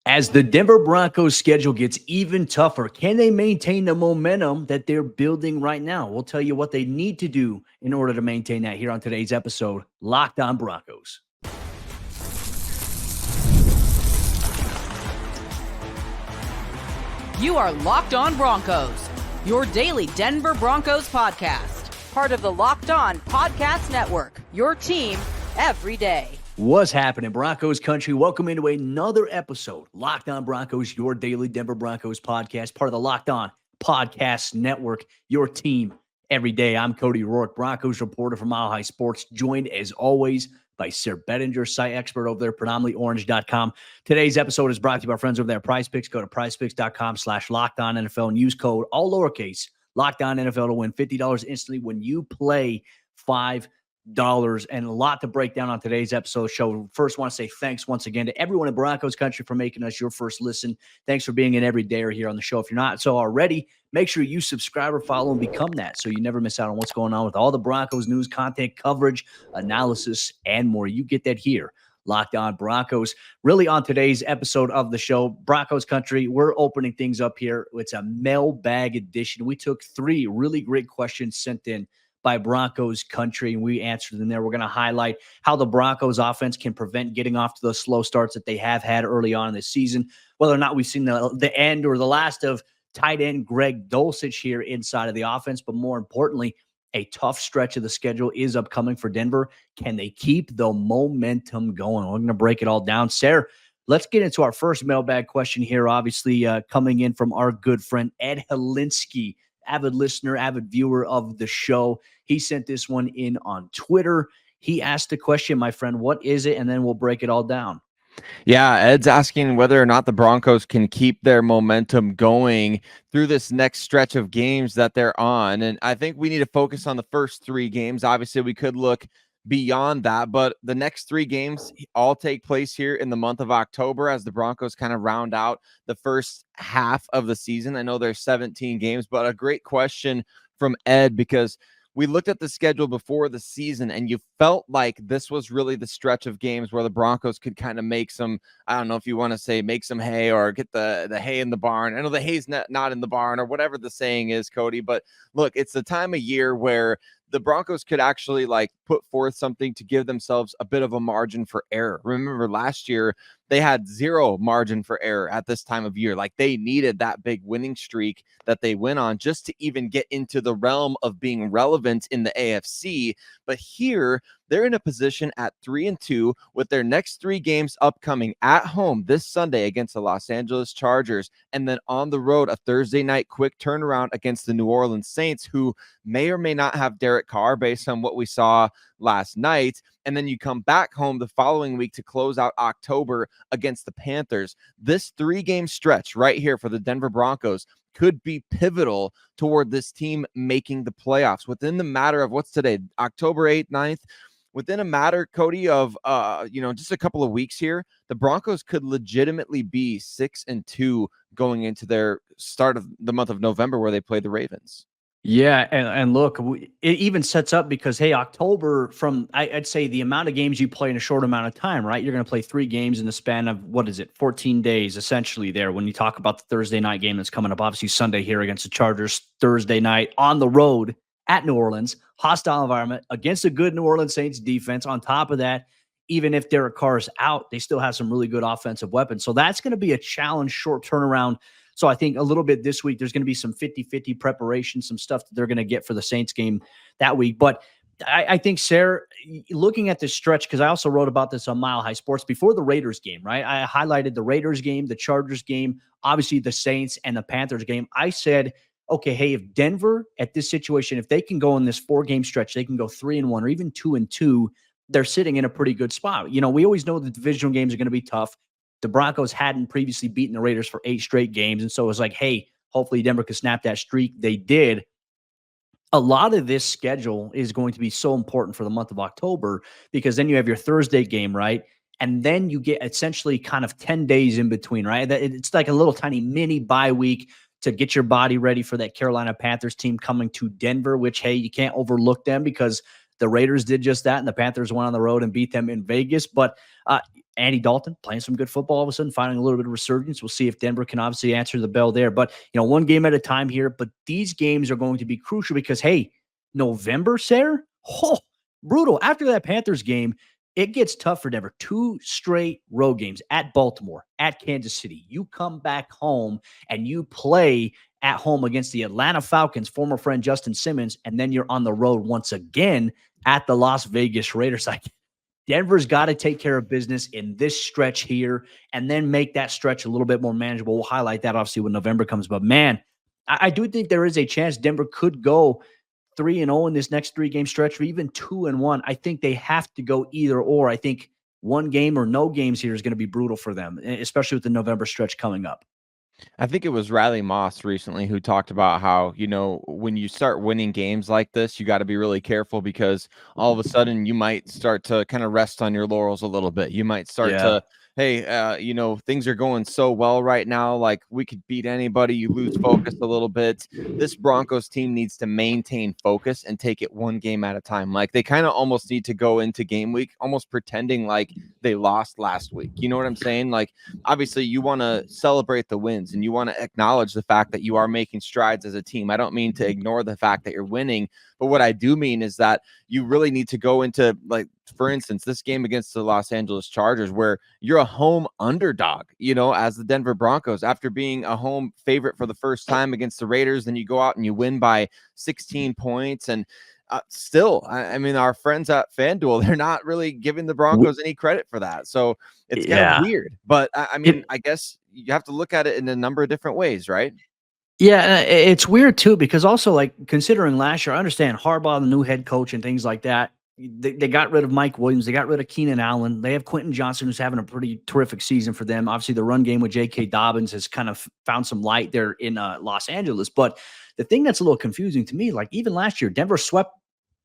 As the Denver Broncos schedule gets even tougher, can they maintain the momentum that they're building right now? We'll tell you what they need to do in order to maintain that here on today's episode, Locked On Broncos. You are Locked On Broncos, your daily Denver Broncos podcast. Part of the Locked On Podcast Network, your team every day. What's happening, Broncos Country? Welcome into another episode, Locked On Broncos, your daily Denver Broncos podcast, part of the Locked On Podcast Network, your team every day. I'm Cody Roark, Broncos reporter from Mile High Sports, joined as always by Sayre Bedinger, site expert over there, predominantlyorange.com. Today's episode is brought to you by our friends over there at PrizePicks. Go to prizepicks.com/LockedOnNFL and use code, all lowercase, LockedOnNFL to win $50 instantly when you play $5. And a lot to break down on today's episode show. First, want to say thanks once again to everyone in Broncos Country for making us your first listen. Thanks for being an everydayer here on the show. If you're not so already, make sure you subscribe or follow and become that so you never miss out on what's going on with all the Broncos news, content, coverage, analysis, and more. You get that here. Locked On Broncos. Really, on today's episode of the show, Broncos Country, we're opening things up here. It's a mailbag edition. We took 3 really great questions sent in by Broncos Country, and we answered them there. We're going to highlight how the Broncos offense can prevent getting off to the slow starts that they have had early on in this season, whether or not we've seen the end or the last of tight end Greg Dulcich here inside of the offense, but more importantly, a tough stretch of the schedule is upcoming for Denver. Can they keep the momentum going? We're going to break it all down. Sayre, let's get into our first mailbag question here, obviously coming in from our good friend Ed Helinsky, avid listener, avid viewer of the show. He sent this one in on Twitter. He asked the question, my friend, what is it? And then we'll break it all down. Yeah, Ed's asking whether or not the Broncos can keep their momentum going through this next stretch of games that they're on. And I think we need to focus on the first 3 games. Obviously, we could look beyond that, but the next 3 games all take place here in the month of October as the Broncos kind of round out the first half of the season. I know there's 17 games, but a great question from Ed, because we looked at the schedule before the season and you felt like this was really the stretch of games where the Broncos could kind of make some, I don't know if you want to say make some hay or get the hay in the barn. I know the hay's not in the barn or whatever the saying is, Cody, but look, it's the time of year where the Broncos could actually like put forth something to give themselves a bit of a margin for error. Remember last year, they had 0 margin for error at this time of year. Like they needed that big winning streak that they went on just to even get into the realm of being relevant in the AFC. But here they're in a position at 3-2 with their next 3 games upcoming at home this Sunday against the Los Angeles Chargers, and then on the road, a Thursday night quick turnaround against the New Orleans Saints, who may or may not have Derek Carr based on what we saw last night. And then you come back home the following week to close out October against the Panthers. This 3-game stretch right here for the Denver Broncos could be pivotal toward this team making the playoffs within the matter of what's today, October 8th, 9th. Within a matter, Cody, of just a couple of weeks here, the Broncos could legitimately be 6-2 going into their start of the month of November where they play the Ravens. Yeah, and look, it even sets up because, hey, October, from I'd say the amount of games you play in a short amount of time, right? You're going to play 3 games in the span of, 14 days, essentially, there when you talk about the Thursday night game that's coming up. Obviously, Sunday here against the Chargers, Thursday night on the road at New Orleans, hostile environment against a good New Orleans Saints defense. On top of that, even if Derek Carr is out, they still have some really good offensive weapons. So that's going to be a challenge, short turnaround. So I think a little bit this week, there's going to be some 50-50 preparation, some stuff that they're going to get for the Saints game that week. But I think, Sayre, looking at this stretch, because I also wrote about this on Mile High Sports before the Raiders game, right? I highlighted the Raiders game, the Chargers game, obviously the Saints and the Panthers game. I said, okay, hey, if Denver at this situation, if they can go in this 4-game stretch, they can go 3-1 or even 2-2, they're sitting in a pretty good spot. You know, we always know the divisional games are going to be tough. The Broncos hadn't previously beaten the Raiders for 8 straight games. And so it was like, hey, hopefully Denver could snap that streak. They did. A lot of this schedule is going to be so important for the month of October because then you have your Thursday game, right? And then you get essentially kind of 10 days in between, right? It's like a little tiny mini bye week to get your body ready for that Carolina Panthers team coming to Denver, which, hey, you can't overlook them because the Raiders did just that, and the Panthers went on the road and beat them in Vegas. But Andy Dalton playing some good football all of a sudden, finding a little bit of resurgence. We'll see if Denver can obviously answer the bell there. But, one game at a time here. But these games are going to be crucial because, hey, November, Sayre, brutal. After that Panthers game, it gets tough for Denver. 2 straight road games at Baltimore, at Kansas City. You come back home and you play at home against the Atlanta Falcons, former friend Justin Simmons, and then you're on the road once again at the Las Vegas Raiders. Like, Denver's got to take care of business in this stretch here and then make that stretch a little bit more manageable. We'll highlight that obviously when November comes. But man, I do think there is a chance Denver could go 3-0 in this next 3-game stretch, or even 2-1. I think they have to go either or. I think one game or no games here is going to be brutal for them, especially with the November stretch coming up. I think it was Riley Moss recently who talked about how, when you start winning games like this, you got to be really careful because all of a sudden you might start to kind of rest on your laurels a little bit. You might start to, hey, things are going so well right now. Like, we could beat anybody. You lose focus a little bit. This Broncos team needs to maintain focus and take it one game at a time. Like, they kind of almost need to go into game week almost pretending like they lost last week. You know what I'm saying? Like, obviously you want to celebrate the wins and you want to acknowledge the fact that you are making strides as a team. I don't mean to ignore the fact that you're winning, but what I do mean is that you really need to go into, like, for instance, this game against the Los Angeles Chargers, where you're a home underdog, as the Denver Broncos, after being a home favorite for the first time against the Raiders, then you go out and you win by 16 points. And still, I mean, our friends at FanDuel, they're not really giving the Broncos any credit for that. So it's kind of weird. But I mean, I guess you have to look at it in a number of different ways, right? Yeah, it's weird too, because also, like, considering last year, I understand Harbaugh, the new head coach and things like that. They got rid of Mike Williams. They got rid of Keenan Allen. They have Quentin Johnson, who's having a pretty terrific season for them. Obviously, the run game with J.K. Dobbins has kind of found some light there in Los Angeles. But the thing that's a little confusing to me, like, even last year, Denver swept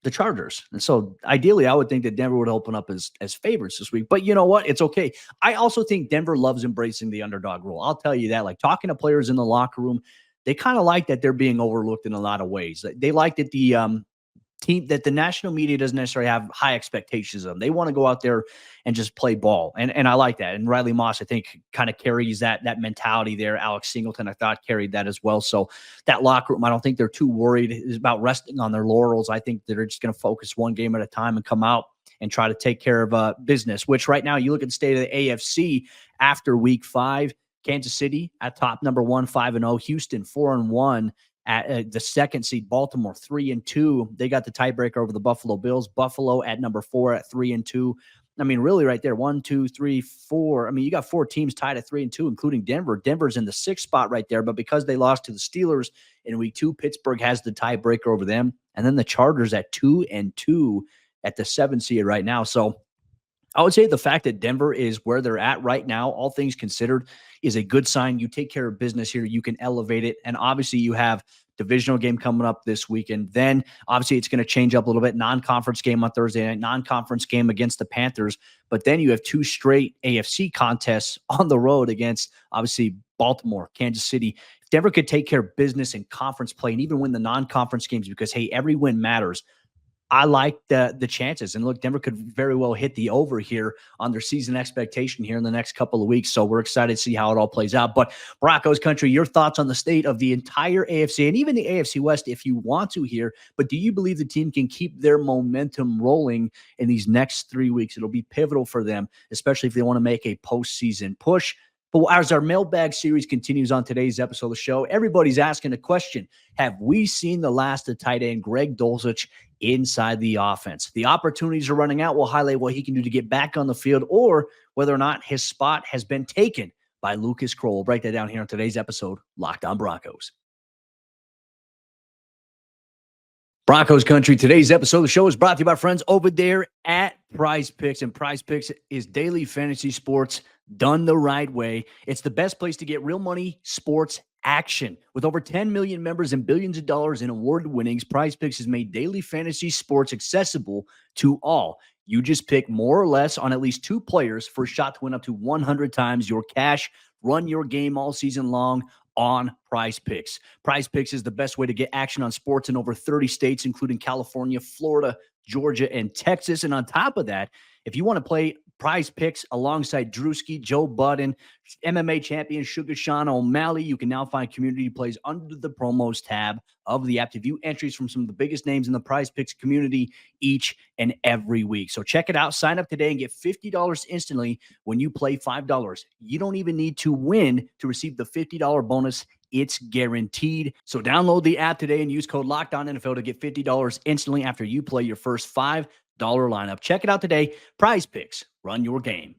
the Chargers. And so ideally, I would think that Denver would open up as favorites this week. But you know what? It's okay. I also think Denver loves embracing the underdog role. I'll tell you that. Like, talking to players in the locker room, they kind of like that they're being overlooked in a lot of ways. They like that the national media doesn't necessarily have high expectations of them. They want to go out there and just play ball. And I like that. And Riley Moss, I think, kind of carries that mentality there. Alex Singleton, I thought, carried that as well. So that locker room, I don't think they're too worried about resting on their laurels. I think they're just going to focus one game at a time and come out and try to take care of business, which right now, you look at the state of the AFC after week 5, Kansas City at top number 1, 5-0. Houston 4-1 at the second seed. Baltimore 3-2. They got the tiebreaker over the Buffalo Bills. Buffalo at number 4 at 3-2. I mean, really, right there, 1, 2, 3, 4. I mean, you got 4 teams tied at 3-2, including Denver. Denver's in the 6th spot right there, but because they lost to the Steelers in week 2, Pittsburgh has the tiebreaker over them, and then the Chargers at 2-2 at the 7th seed right now. So I would say the fact that Denver is where they're at right now, all things considered, is a good sign. You take care of business here, you can elevate it. And obviously you have divisional game coming up this weekend. Then obviously it's going to change up a little bit. Non-conference game on Thursday night, non-conference game against the Panthers. But then you have 2 straight AFC contests on the road against obviously Baltimore, Kansas City. If Denver could take care of business in conference play and even win the non-conference games, because, hey, every win matters, I like the chances. And look, Denver could very well hit the over here on their season expectation here in the next couple of weeks. So we're excited to see how it all plays out. But Broncos Country, your thoughts on the state of the entire AFC and even the AFC West if you want to here. But do you believe the team can keep their momentum rolling in these next 3 weeks? It'll be pivotal for them, especially if they want to make a postseason push. But as our mailbag series continues on today's episode of the show, everybody's asking a question. Have we seen the last of tight end Greg Dulcich inside the offense? The opportunities are running out. We'll highlight what he can do to get back on the field or whether or not his spot has been taken by Lucas Kroll. We'll break that down here on today's episode, Locked On Broncos. Broncos Country, today's episode of the show is brought to you by friends over there at PrizePicks. And PrizePicks is daily fantasy sports done the right way. It's the best place to get real money sports action. With over 10 million members and billions of dollars in award winnings, PrizePicks has made daily fantasy sports accessible to all. You just pick more or less on at least 2 players for a shot to win up to 100 times your cash. Run your game all season long on PrizePicks. PrizePicks is the best way to get action on sports in over 30 states, including California, Florida, Georgia, and Texas. And on top of that, if you want to play PrizePicks alongside Drewski, Joe Budden, MMA champion Sugar Sean O'Malley. You can now find community plays under the promos tab of the app to view entries from some of the biggest names in the PrizePicks community each and every week. So check it out. Sign up today and get $50 instantly when you play $5. You don't even need to win to receive the $50 bonus. It's guaranteed. So download the app today and use code LOCKEDONNFL to get $50 instantly after you play your first $5 lineup. Check it out today. PrizePicks. Run your game.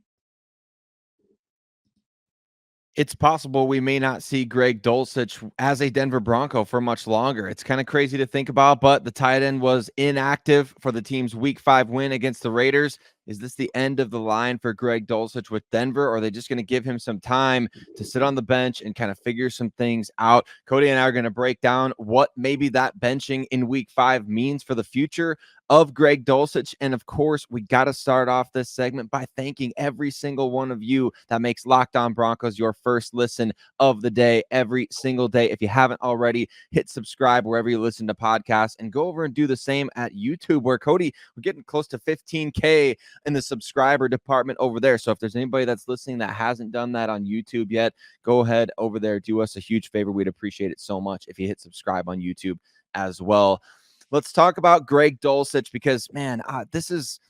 It's possible we may not see Greg Dulcich as a Denver Bronco for much longer. It's kind of crazy to think about, but the tight end was inactive for the team's Week 5 win against the Raiders. Is this the end of the line for Greg Dulcich with Denver, or are they just going to give him some time to sit on the bench and kind of figure some things out? Cody and I are going to break down what maybe that benching in Week 5 means for the future of Greg Dulcich. And of course, we got to start off this segment by thanking every single one of you that makes Locked On Broncos your first listen of the day every single day. If you haven't already, hit subscribe wherever you listen to podcasts and go over and do the same at YouTube, where Cody, we're getting close to 15K in the subscriber department over there. So if there's anybody that's listening that hasn't done that on YouTube yet, go ahead over there. Do us a huge favor. We'd appreciate it so much if you hit subscribe on YouTube as well. Let's talk about Greg Dulcich because, man, this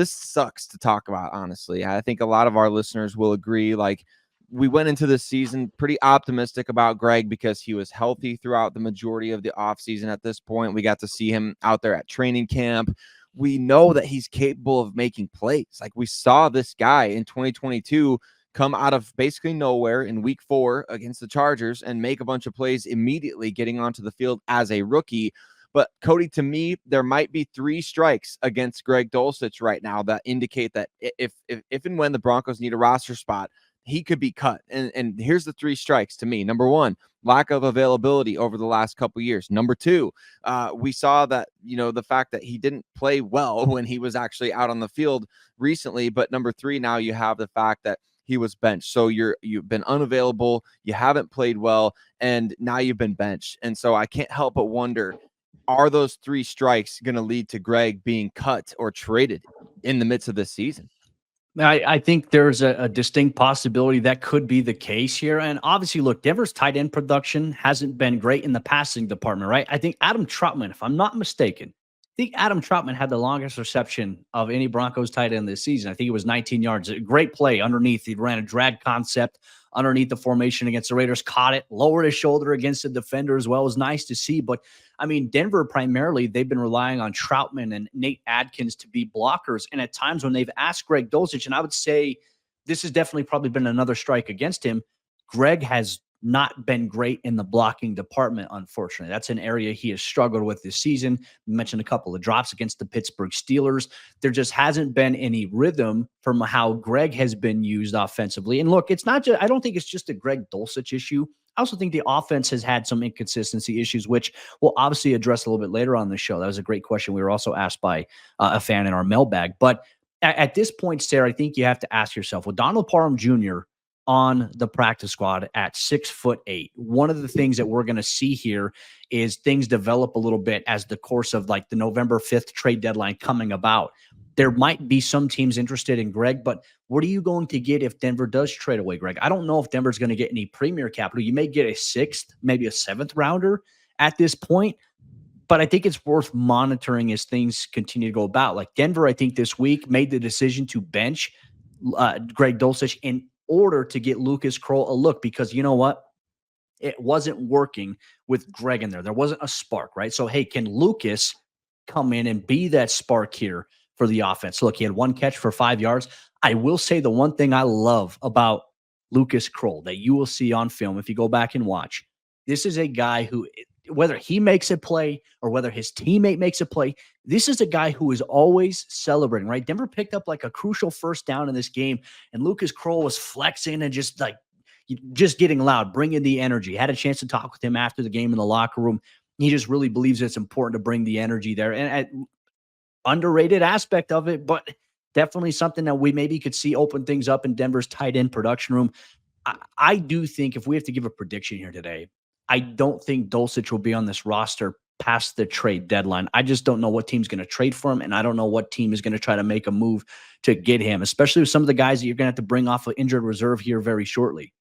sucks to talk about, honestly. I think a lot of our listeners will agree. Like, we went into this season pretty optimistic about Greg because he was healthy throughout the majority of the offseason at this point. We got to see him out there at training camp. We know that he's capable of making plays. Like, we saw this guy in 2022 come out of basically nowhere in Week 4 against the Chargers and make a bunch of plays immediately getting onto the field as a rookie. But Cody, to me, there might be 3 strikes against Greg Dulcich right now that indicate that if and when the Broncos need a roster spot, he could be cut. And here's the 3 strikes to me. Number 1, lack of availability over the last couple years. Number 2, we saw that, the fact that he didn't play well when he was actually out on the field recently. But number 3, now you have the fact that he was benched. So you've been unavailable, you haven't played well, and now you've been benched. And so I can't help but wonder, are those 3 strikes going to lead to Greg being cut or traded in the midst of this season? I think there's a distinct possibility that could be the case here. And obviously, look, Denver's tight end production hasn't been great in the passing department, right? I think Adam Troutman, if I'm not mistaken, Adam Troutman had the longest reception of any Broncos tight end this season. I think it was 19 yards. A great play underneath. He ran a drag concept underneath the formation against the Raiders, caught it, lowered his shoulder against the defender as well. It was nice to see. But, I mean, Denver primarily, they've been relying on Troutman and Nate Adkins to be blockers. And at times when they've asked Greg Dulcich, and I would say this has definitely probably been another strike against him, Greg has not been great in the blocking department, unfortunately. That's an area he has struggled with this season. You mentioned a couple of drops against the Pittsburgh Steelers. There just hasn't been any rhythm from how Greg has been used offensively. And look, it's not just, I don't think it's just a Greg Dulcich issue. I also think the offense has had some inconsistency issues, which we'll obviously address a little bit later on the show. That was a great question. We were also asked by a fan in our mailbag. But at this point, Sayre, I think you have to ask yourself, with Donald Parham Jr. on the practice squad at 6'8", one of the things that we're going to see here is things develop a little bit as the course of like the November 5th trade deadline coming about. There might be some teams interested in Greg, but what are you going to get if Denver does trade away Greg? I don't know if Denver's going to get any premier capital. You may get a 6th, maybe a 7th rounder at this point, but I think it's worth monitoring as things continue to go about. Like Denver, I think this week made the decision to bench Greg Dulcich in order to get Lucas Kroll a look, because you know what? It wasn't working with Greg in there. There wasn't a spark, right? So, hey, can Lucas come in and be that spark here for the offense? Look, he had 1 catch for 5 yards. I will say the one thing I love about Lucas Kroll that you will see on film, if you go back and watch, this is a guy who, whether he makes a play or whether his teammate makes a play, this is a guy who is always celebrating, right? Denver picked up like a crucial first down in this game, and Lucas Kroll was flexing and just getting loud, bringing the energy. Had a chance to talk with him after the game in the locker room. He just really believes it's important to bring the energy there. And underrated aspect of it, but definitely something that we maybe could see open things up in Denver's tight end production room. I do think if we have to give a prediction here today, I don't think Dulcich will be on this roster past the trade deadline. I just don't know what team's going to trade for him, and I don't know what team is going to try to make a move to get him, especially with some of the guys that you're going to have to bring off of injured reserve here very shortly.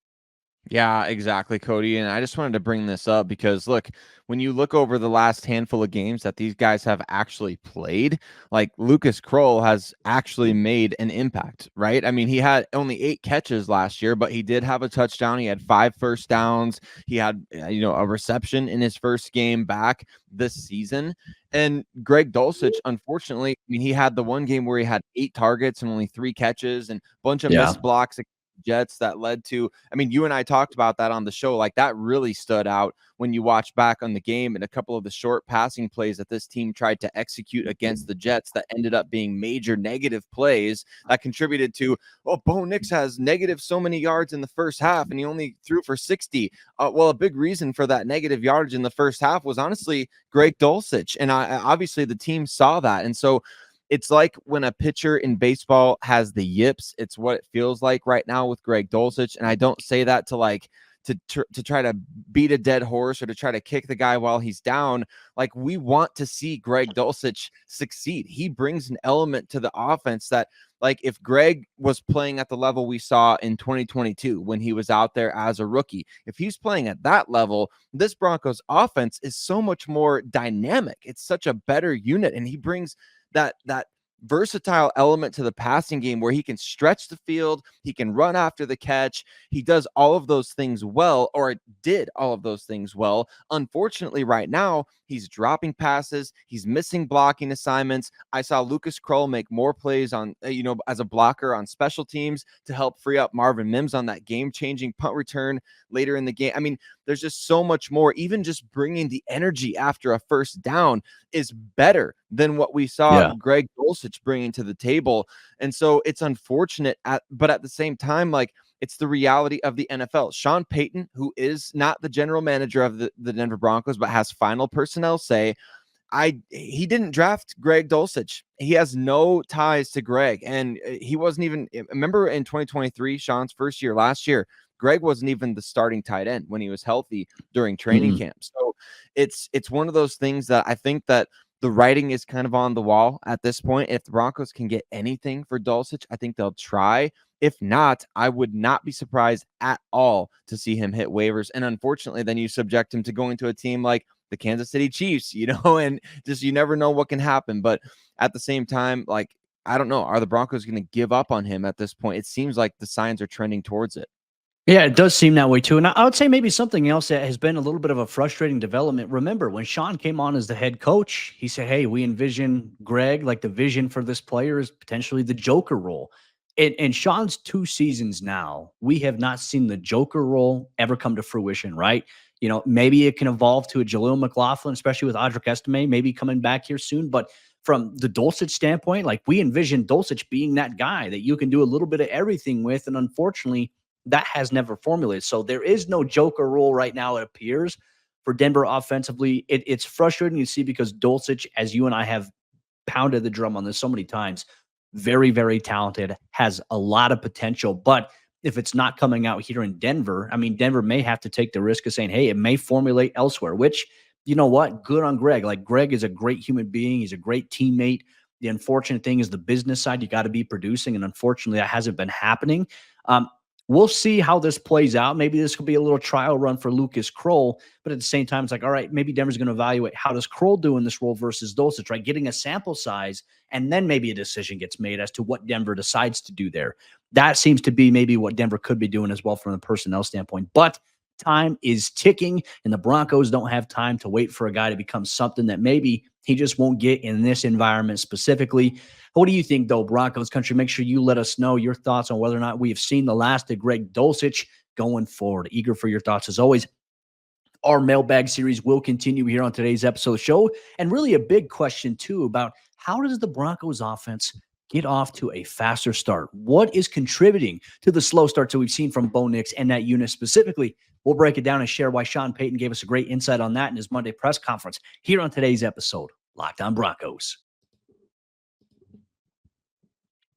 Yeah, exactly, Cody. And I just wanted to bring this up because look, when you look over the last handful of games that these guys have actually played, like Lucas Kroll has actually made an impact, right? I mean, he had only 8 catches last year, but he did have a touchdown. He had 5 first downs. He had, a reception in his first game back this season. And Greg Dulcich, unfortunately, I mean, he had the one game where he had 8 targets and only 3 catches and a bunch of missed blocks Jets that led to, I mean, you and I talked about that on the show. Like that really stood out when you watch back on the game and a couple of the short passing plays that this team tried to execute against the Jets that ended up being major negative plays that contributed to, Bo Nix has negative so many yards in the first half and he only threw for 60. Well, a big reason for that negative yardage in the first half was honestly Greg Dulcich. And obviously the team saw that. And so it's like when a pitcher in baseball has the yips. It's what it feels like right now with Greg Dulcich. And I don't say that to try to beat a dead horse or to try to kick the guy while he's down. Like we want to see Greg Dulcich succeed. He brings an element to the offense that, like, if Greg was playing at the level we saw in 2022 when he was out there as a rookie, if he's playing at that level, this Broncos offense is so much more dynamic. It's such a better unit, and he brings that versatile element to the passing game where he can stretch the field, he can run after the catch. He does all of those things well, or did all of those things well. Unfortunately, right now, he's dropping passes, he's missing blocking assignments. I saw Lucas Kroll make more plays on, as a blocker on special teams to help free up Marvin Mims on that game-changing punt return later in the game. I mean, there's just so much more. Even just bringing the energy after a first down is better than what we saw Greg Dulcich bringing to the table. And so it's unfortunate, but at the same time, like, it's the reality of the NFL. Sean Payton, who is not the general manager of the Denver Broncos, but has final personnel say, he didn't draft Greg Dulcich. He has no ties to Greg. And he wasn't even, remember in 2023, Sean's first year last year, Greg wasn't even the starting tight end when he was healthy during training camp. So it's one of those things that I think that the writing is kind of on the wall at this point. If the Broncos can get anything for Dulcich, I think they'll try. If not, I would not be surprised at all to see him hit waivers. And unfortunately, then you subject him to going to a team like the Kansas City Chiefs, and just you never know what can happen. But at the same time, like, I don't know, are the Broncos going to give up on him at this point? It seems like the signs are trending towards it. Yeah, it does seem that way too. And I would say maybe something else that has been a little bit of a frustrating development. Remember, when Sean came on as the head coach, he said, hey, we envision Greg, like the vision for this player is potentially the Joker role. In Sean's 2 seasons now, we have not seen the Joker role ever come to fruition, right? Maybe it can evolve to a Jaleel McLaughlin, especially with Audric Estime maybe coming back here soon. But from the Dulcich standpoint, like we envision Dulcich being that guy that you can do a little bit of everything with. And unfortunately, that has never formulated. So there is no Joker role right now, it appears, for Denver offensively. It's frustrating to see because Dulcich, as you and I have pounded the drum on this so many times, very, very talented, has a lot of potential. But if it's not coming out here in Denver, I mean, Denver may have to take the risk of saying, hey, it may formulate elsewhere, which, you know what? Good on Greg. Like, Greg is a great human being. He's a great teammate. The unfortunate thing is the business side, you got to be producing. And unfortunately, that hasn't been happening. We'll see how this plays out. Maybe this could be a little trial run for Lucas Kroll, but at the same time, it's like, all right, maybe Denver's going to evaluate how does Kroll do in this role versus Dulcich, right? Getting a sample size, and then maybe a decision gets made as to what Denver decides to do there. That seems to be maybe what Denver could be doing as well from the personnel standpoint. But time is ticking, and the Broncos don't have time to wait for a guy to become something that maybe he just won't get in this environment specifically. What do you think, though, Broncos Country? Make sure you let us know your thoughts on whether or not we have seen the last of Greg Dulcich going forward. Eager for your thoughts as always. Our mailbag series will continue here on today's episode show. And really a big question, too, about how does the Broncos offense get off to a faster start? What is contributing to the slow starts that we've seen from Bo Nix and that unit specifically? We'll break it down and share why Sean Payton gave us a great insight on that in his Monday press conference here on today's episode, Locked On Broncos.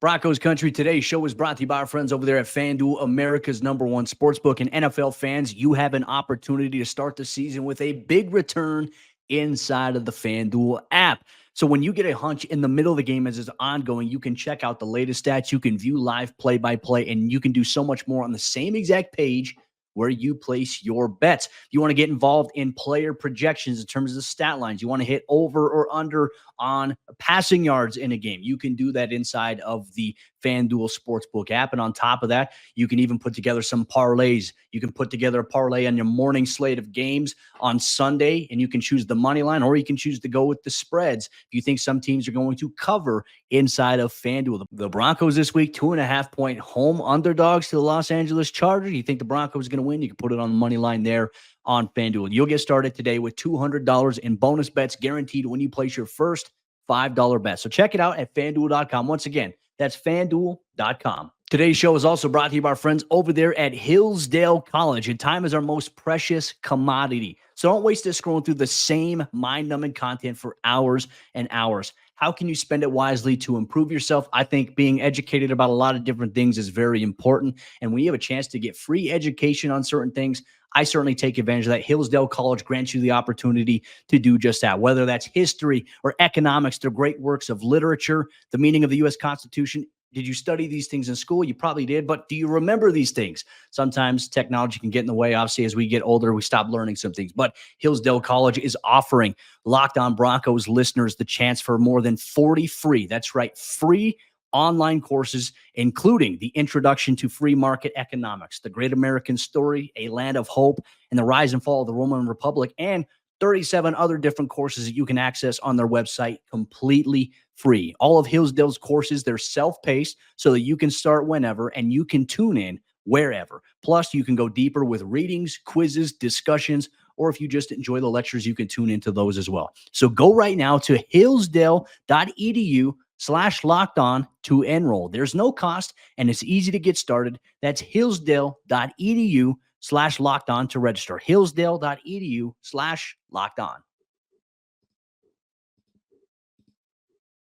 Broncos Country, today's show is brought to you by our friends over there at FanDuel, America's #1 sportsbook. And NFL fans, you have an opportunity to start the season with a big return inside of the FanDuel app. So when you get a hunch in the middle of the game as it's ongoing, you can check out the latest stats, you can view live play-by-play, and you can do so much more on the same exact page where you place your bets. If you want to get involved in player projections in terms of the stat lines, you want to hit over or under on passing yards in a game, you can do that inside of the FanDuel Sportsbook app. And on top of that, you can even put together some parlays. You can put together a parlay on your morning slate of games on Sunday, and you can choose the money line, or you can choose to go with the spreads. If you think some teams are going to cover inside of FanDuel, the Broncos this week, 2.5-point home underdogs to the Los Angeles Chargers. You think the Broncos are going to win? You can put it on the money line there on FanDuel. You'll get started today with $200 in bonus bets guaranteed when you place your first $5 bet. So check it out at FanDuel.com. Once again, that's FanDuel.com. Today's show is also brought to you by our friends over there at Hillsdale College. And time is our most precious commodity. So don't waste it scrolling through the same mind-numbing content for hours and hours. How can you spend it wisely to improve yourself? I think being educated about a lot of different things is very important. And when you have a chance to get free education on certain things, I certainly take advantage of that. Hillsdale College grants you the opportunity to do just that, whether that's history or economics. They're great works of literature, the meaning of the U.S. Constitution. Did you study these things in school? You probably did, but do you remember these things? Sometimes technology can get in the way. Obviously, as we get older, we stop learning some things. But Hillsdale College is offering Locked On Broncos listeners the chance for more than 40 free, that's right, free online courses, including the Introduction to Free Market Economics, The Great American Story, A Land of Hope, and The Rise and Fall of the Roman Republic, and 37 other different courses that you can access on their website completely free. All of Hillsdale's courses, they're self-paced so that you can start whenever and you can tune in wherever. Plus, you can go deeper with readings, quizzes, discussions, or if you just enjoy the lectures, you can tune into those as well. So go right now to hillsdale.edu/locked-on to enroll. There's no cost and it's easy to get started. That's hillsdale.edu/locked-on to register. hillsdale.edu/locked-on.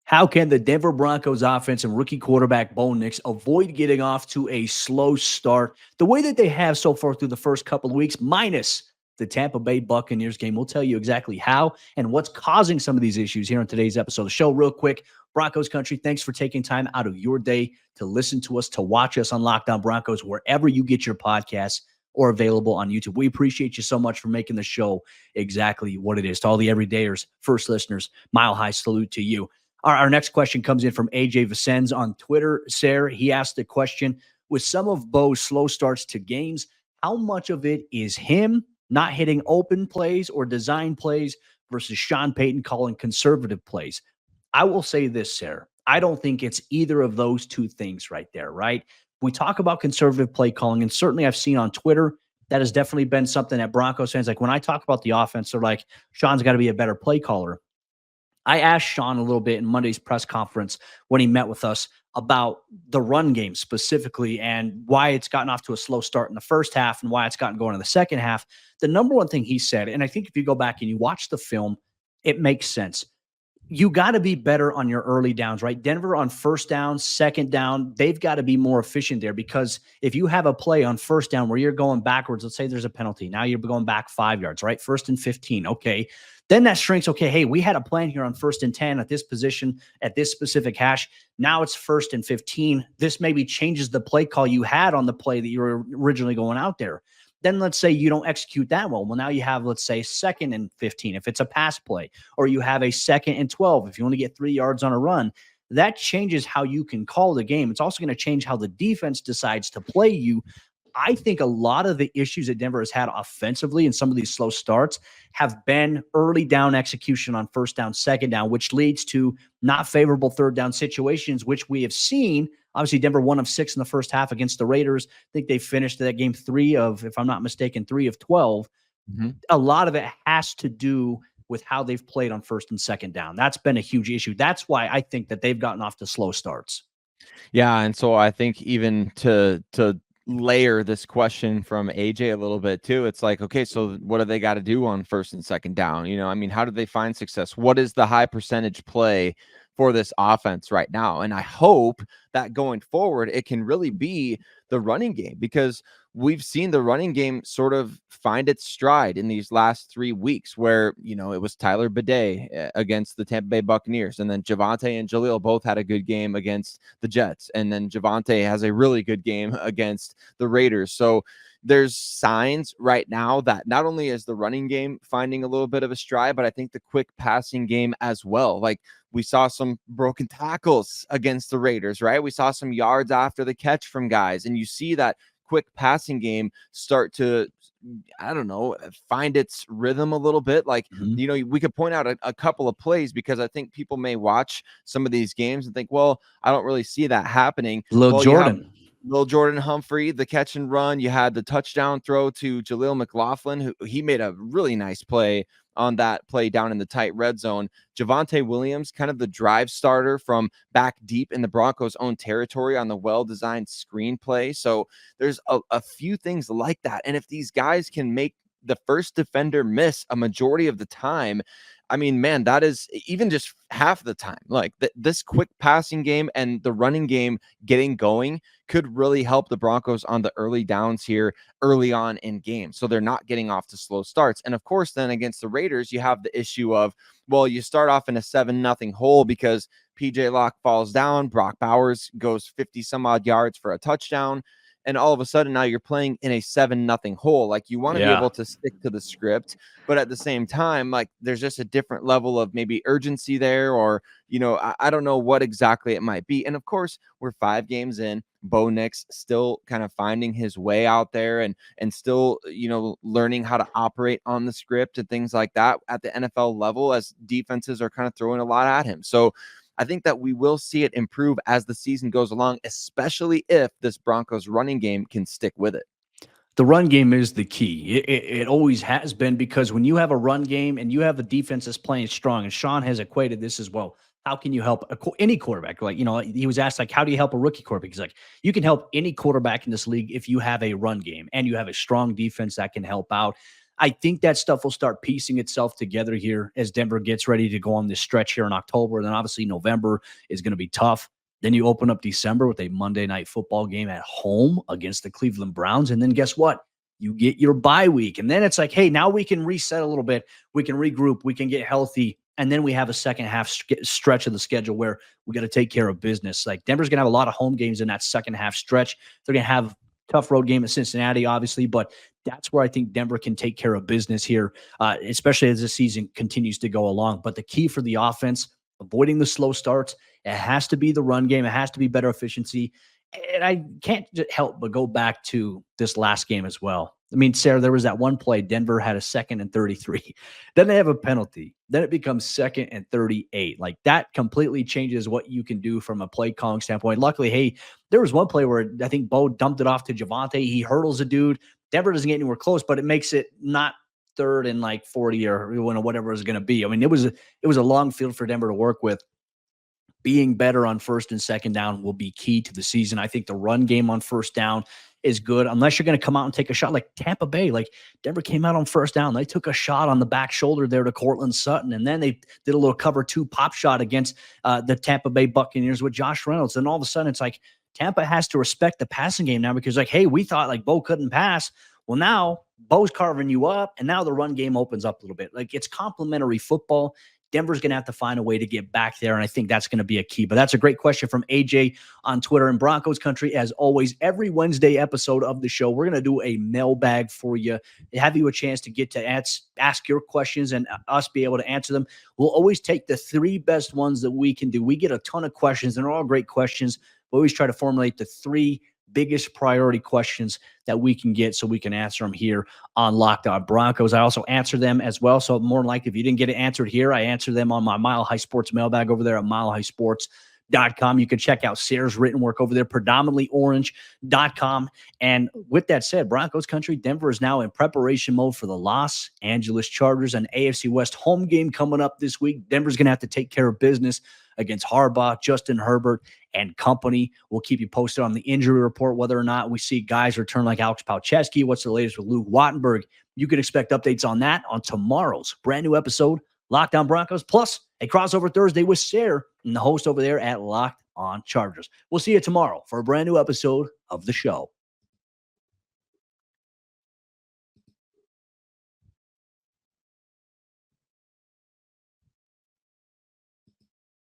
How can the Denver Broncos offense and rookie quarterback Bo Nix avoid getting off to a slow start the way that they have so far through the first couple of weeks, minus the Tampa Bay Buccaneers game? We'll tell you exactly how and what's causing some of these issues here on today's episode of the show. Real quick, Broncos Country, thanks for taking time out of your day to listen to us, to watch us on Locked On Broncos, wherever you get your podcasts or available on YouTube. We appreciate you so much for making the show exactly what it is. To all the everydayers, first listeners, mile high salute to you. Our next question comes in from AJ Vicens on Twitter. Sayre, he asked the question, with some of Bo's slow starts to games, how much of it is him not hitting open plays or design plays versus Sean Payton calling conservative plays? I will say this, Sayre. I don't think it's either of those two things right there, right? We talk about conservative play calling, and certainly I've seen on Twitter that has definitely been something that Broncos fans, like when I talk about the offense, they're like, Sean's got to be a better play caller. I asked Sean a little bit in Monday's press conference when he met with us about the run game specifically and why it's gotten off to a slow start in the first half and why it's gotten going in the second half. The number one thing he said, and I think if you go back and you watch the film, it makes sense. You got to be better on your early downs, right? Denver on first down, second down, they've got to be more efficient there, because if you have a play on first down where you're going backwards, let's say there's a penalty. Now you're going back 5 yards, right? 1st and 15. Okay. Then that shrinks. Okay. Hey, we had a plan here on 1st and 10 at this position, at this specific hash. Now it's 1st and 15. This maybe changes the play call you had on the play that you were originally going out there. Then let's say you don't execute that well. Well, now you have, let's say, 2nd and 15 if it's a pass play, or you have a 2nd and 12 if you want to get 3 yards on a run. That changes how you can call the game. It's also going to change how the defense decides to play you. I think a lot of the issues that Denver has had offensively in some of these slow starts have been early down execution on first down, second down, which leads to not favorable third down situations, which we have seen. Obviously, Denver 1 of 6 in the first half against the Raiders. I think they finished that game 3 of, if I'm not mistaken, 3 of 12. Mm-hmm. A lot of it has to do with how they've played on first and second down. That's been a huge issue. That's why I think that they've gotten off to slow starts. Yeah, and so I think even to layer this question from AJ a little bit too, it's like, okay, so what do they got to do on first and second down? You know, I mean, how do they find success? What is the high percentage play for this offense right now. And I hope that going forward, it can really be the running game, because we've seen the running game sort of find its stride in these last 3 weeks where, it was Sayre Bedinger against the Tampa Bay Buccaneers. And then Javonte and Jaleel both had a good game against the Jets. And then Javonte has a really good game against the Raiders. So there's signs right now that not only is the running game finding a little bit of a stride, but I think the quick passing game as well. Like, we saw some broken tackles against the Raiders, right? We saw some yards after the catch from guys, and you see that quick passing game start to, I don't know, find its rhythm a little bit. Like, we could point out a couple of plays, because I think people may watch some of these games and think, well, I don't really see that happening. Lil Jordan Humphrey, the catch and run. You had the touchdown throw to Jaleel McLaughlin, who he made a really nice play on that play down in the tight red zone. Javonte Williams, kind of the drive starter from back deep in the Broncos' own territory on the well-designed screenplay. So there's a few things like that. And if these guys can make the first defender miss a majority of the time, I mean, man, that is even just half the time. Like, this quick passing game and the running game getting going could really help the Broncos on the early downs here early on in games, so they're not getting off to slow starts. And of course, then against the Raiders, you have the issue of, well, you start off in a 7-0 hole because PJ Locke falls down, Brock Bowers goes 50 some odd yards for a touchdown, and all of a sudden now you're playing in a 7-0 hole. Like, you want to be able to stick to the script, but at the same time, like, there's just a different level of maybe urgency there, or, I don't know what exactly it might be. And of course, we're 5 games in. Bo Nix still kind of finding his way out there and still, learning how to operate on the script and things like that at the NFL level, as defenses are kind of throwing a lot at him. So I think that we will see it improve as the season goes along, especially if this Broncos running game can stick with it. The run game is the key. It always has been, because when you have a run game and you have a defense that's playing strong, and Sean has equated this as well, how can you help any quarterback? Like, he was asked, like, how do you help a rookie quarterback? He's like, you can help any quarterback in this league if you have a run game and you have a strong defense that can help out. I think that stuff will start piecing itself together here as Denver gets ready to go on this stretch here in October. And then obviously November is going to be tough. Then you open up December with a Monday Night Football game at home against the Cleveland Browns. And then guess what? You get your bye week. And then it's like, hey, now we can reset a little bit. We can regroup. We can get healthy. And then we have a second half stretch of the schedule where we got to take care of business. Like, Denver's going to have a lot of home games in that second half stretch. They're going to have a tough road game at Cincinnati, obviously, but that's where I think Denver can take care of business here, especially as the season continues to go along. But the key for the offense, avoiding the slow starts, it has to be the run game. It has to be better efficiency. And I can't help but go back to this last game as well. I mean, Sayre, there was that one play. Denver had a 2nd and 33. Then they have a penalty. Then it becomes 2nd and 38. Like, that completely changes what you can do from a play calling standpoint. Luckily, hey, there was one play where I think Bo dumped it off to Javonte. He hurdles a dude. Denver doesn't get anywhere close, but it makes it not 3rd and like 40 or whatever it was going to be. I mean, it was a long field for Denver to work with. Being better on 1st and 2nd down will be key to the season. I think the run game on 1st down is good, unless you're going to come out and take a shot like Tampa Bay. Like, Denver came out on 1st down. They took a shot on the back shoulder there to Cortland Sutton, and then they did a little cover 2 pop shot against the Tampa Bay Buccaneers with Josh Reynolds. And all of a sudden, it's like Tampa has to respect the passing game now, because, like, hey, we thought like Bo couldn't pass. Well, now Bo's carving you up, and now the run game opens up a little bit. Like, it's complementary football. Denver's going to have to find a way to get back there, and I think that's going to be a key. But that's a great question from AJ on Twitter. And Broncos Country, as always, every Wednesday episode of the show, we're going to do a mailbag for you, have you a chance to get to ask your questions and us be able to answer them. We'll always take the 3 best ones that we can do. We get a ton of questions, and they're all great questions. We always try to formulate the 3 biggest priority questions that we can get so we can answer them here on Locked On Broncos. I also answer them as well. So more than likely, if you didn't get it answered here, I answer them on my Mile High Sports mailbag over there at milehighsports.com. You can check out Sayre's written work over there, predominantlyorange.com. And with that said, Broncos Country, Denver is now in preparation mode for the Los Angeles Chargers, an AFC West home game coming up this week. Denver's going to have to take care of business against Harbaugh, Justin Herbert, and company. We'll keep you posted on the injury report, whether or not we see guys return like Alex Palczewski. What's the latest with Luke Wattenberg? You can expect updates on that on tomorrow's brand new episode, Locked On Broncos. Plus, a crossover Thursday with Sayre and the host over there at Locked On Chargers. We'll see you tomorrow for a brand new episode of the show.